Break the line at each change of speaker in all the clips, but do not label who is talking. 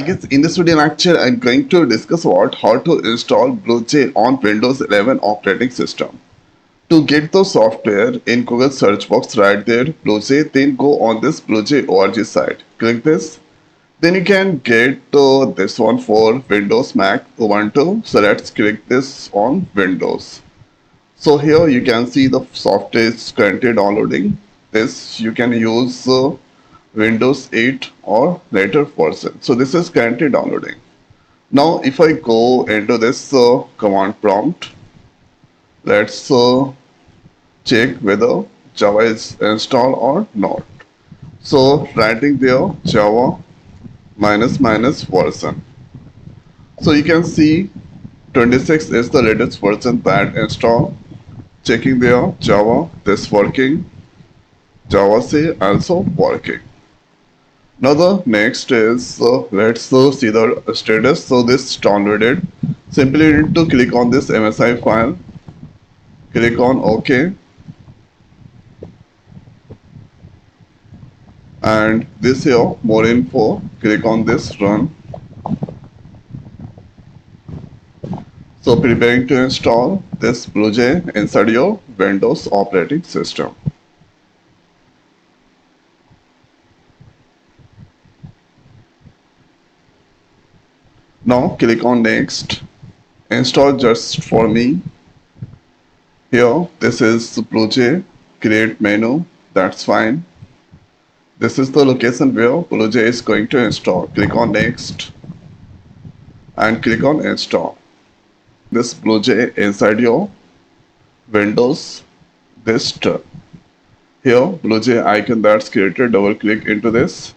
Guess in this video lecture, I'm going to discuss about how to install BlueJ on Windows 11 operating system. To get the software in Google search box right there, BlueJ, then go on this BlueJ org site. Click this. Then you can get this one for Windows, Mac, Ubuntu. So let's click this on Windows. So here you can see the software is currently downloading. This you can use Windows 8 or later version. So this is currently downloading. Now if I go into this command prompt, let's check whether Java is installed or not. So writing there Java minus minus version. So you can see 26 is the latest version that install. Checking there Java, this working. Java C also working. Now the next is let's see the status. So this downloaded. Simply need to click on this MSI file. Click on OK. And this here more info. Click on this run. So preparing to install this BlueJ inside your Windows operating system. Now click on next. Install just for me. Here this is BlueJ. Create menu. That's fine. This is the location where BlueJ is going to install. Click on next and click on install. This BlueJ inside your Windows desktop. Here BlueJ icon that's created, double click into this.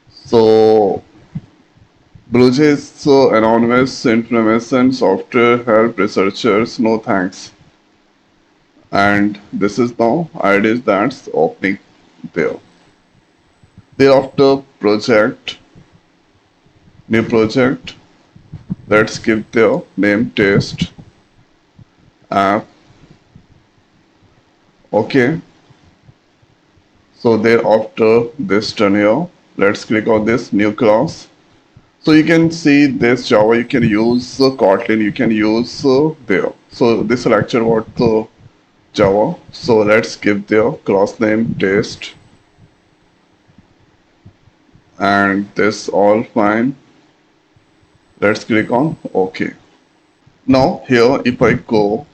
So BlueJ is anonymous information software help researchers, no thanks. And this is now ID that's opening there. Thereafter project, new project, let's give their name test app. Okay. So thereafter this done here, let's click on this new class. So you can see this Java, you can use Kotlin, you can use there. So this lecture about Java. So let's give their class name test. And this all fine. Let's click on OK. Now here if I go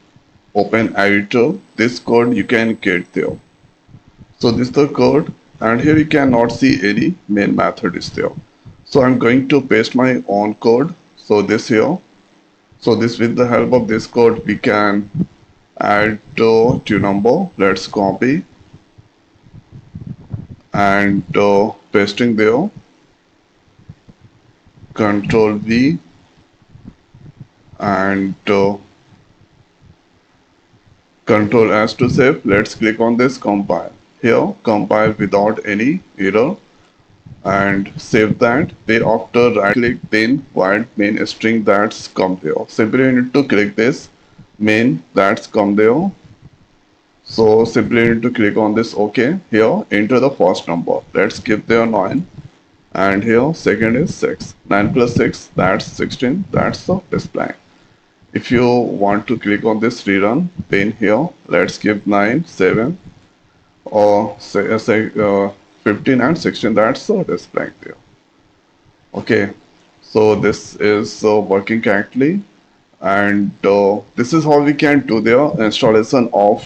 open editor, this code you can get there. So this is the code and here you cannot see any main method is there. So I'm going to paste my own code. So this here. So this with the help of this code we can add to number. Let's copy and pasting there. Control V and Control S to save. Let's click on this compile. Here compile without any error and save that. Thereafter right click then void main string that's come there. Simply you need to click this main that's come there. So simply you need to click on this OK. Here enter the first number. Let's give there 9 and here second is 6. 9 plus 6 that's 16. That's the display. If you want to click on this rerun, then here let's give 9 7 or say 15 and 16. That's the display there. Okay, so this is working correctly and this is how we can do the installation of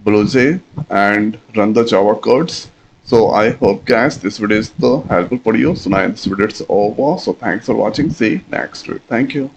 BlueJ and run the Java codes. So I hope guys this video is helpful for you. So now this video is over. So thanks for watching. See you next week. Thank you.